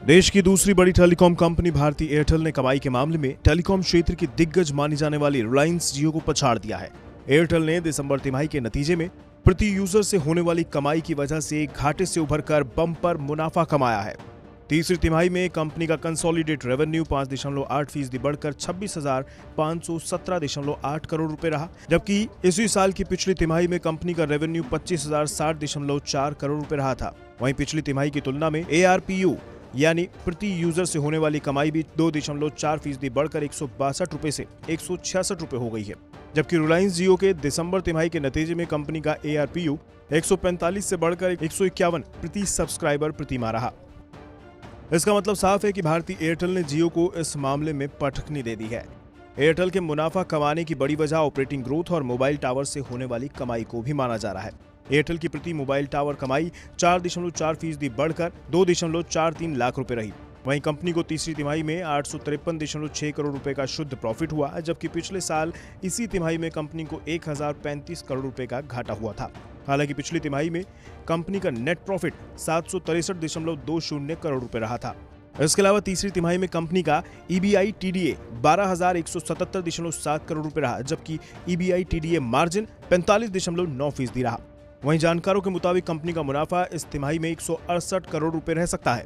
देश की दूसरी बड़ी टेलीकॉम कंपनी भारती एयरटेल ने कमाई के मामले में टेलीकॉम क्षेत्र की दिग्गज मानी जाने वाली रिलायंस जियो को पछाड़ दिया है। एयरटेल ने दिसंबर तिमाही के नतीजे में प्रति यूजर से होने वाली कमाई की वजह से घाटे से उभरकर बम्पर मुनाफा कमाया है। तीसरी तिमाही में कंपनी का कंसोलिडेट रेवेन्यू 5.8% बढ़कर 26,517.8 करोड़ रुपए रहा, जबकि इसी साल की पिछली तिमाही में कंपनी का रेवेन्यू 25,060.4 करोड़ रुपए रहा था। वहीं पिछली तिमाही की तुलना में ARPU यानी प्रति यूजर से होने वाली कमाई भी 2.4% बढ़कर 162 रुपए से 166 रुपए हो गई है, जबकि रिलायंस जियो के दिसंबर तिमाही के नतीजे में कंपनी का ARPU 145 से बढ़कर 151 प्रति सब्सक्राइबर प्रति माह रहा। इसका मतलब साफ है कि भारती एयरटेल ने जियो को इस मामले में पटखनी दे दी है। एयरटेल के मुनाफा कमाने की बड़ी वजह ऑपरेटिंग ग्रोथ और मोबाइल टावर से होने वाली कमाई को भी माना जा रहा है। एयरटेल की प्रति मोबाइल टावर कमाई 4.4% बढ़कर 2.43 लाख रुपए रही। वहीं कंपनी को तीसरी तिमाही में 853.6 करोड़ रुपए का शुद्ध प्रॉफिट हुआ, जबकि पिछले साल इसी तिमाही में कंपनी को 1035 करोड़ रुपए का घाटा हुआ था। हालांकि पिछली तिमाही में कंपनी का नेट प्रॉफिट 763.20 करोड़ रुपए रहा था। इसके अलावा तीसरी तिमाही में कंपनी का EBITDA 12,177.7 करोड़ रुपए रहा, जबकि EBITDA मार्जिन 45.9% रहा। वहीं जानकारों के मुताबिक कंपनी का मुनाफा इस तिमाही में 168 करोड़ रुपए रह सकता है।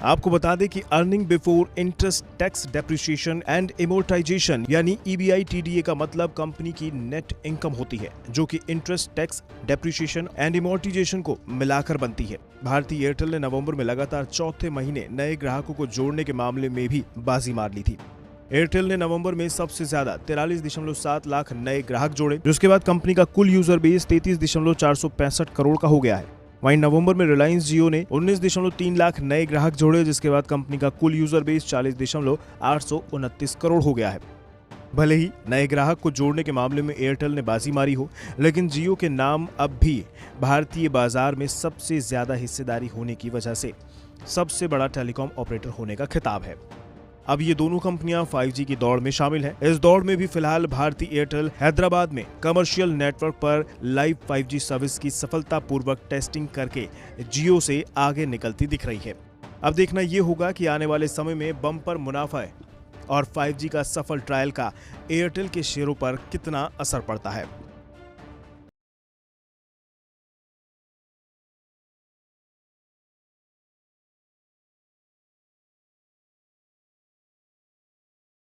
आपको बता दें कि earning before interest tax depreciation and amortisation यानी EBITDA का मतलब कंपनी की नेट इनकम होती है, जो कि interest tax depreciation and amortisation को मिलाकर बनती है। भारती एयरटेल ने नवंबर में लगातार चौथे महीने नए ग्राहकों को जोड़ने के मामले में भी बाजी मार ली थी। एयरटेल ने नवंबर में सबसे ज्यादा 43.7 लाख नए ग्राहक जोड़े, जिसके बाद कंपनी का कुल यूजर बेस 33.465 करोड़ का हो गया है। वहीं नवंबर में रिलायंस जियो ने 19.3 लाख नए ग्राहक जोड़े, जिसके बाद कंपनी का कुल यूजर बेस 40.829 करोड़ हो गया है। भले ही नए ग्राहक को जोड़ने के मामले में एयरटेल ने बाजी मारी हो, लेकिन जियो के नाम अब भी भारतीय बाजार में सबसे ज्यादा हिस्सेदारी होने की वजह से सबसे बड़ा टेलीकॉम ऑपरेटर होने का खिताब है। अब ये दोनों कंपनियां 5G की दौड़ में शामिल हैं। इस दौड़ में भी फिलहाल भारती एयरटेल हैदराबाद में कमर्शियल नेटवर्क पर लाइव 5G सर्विस की सफलतापूर्वक टेस्टिंग करके जियो से आगे निकलती दिख रही है। अब देखना ये होगा कि आने वाले समय में बम्पर मुनाफा और 5G का सफल ट्रायल का एयरटेल के शेयरों पर कितना असर पड़ता है।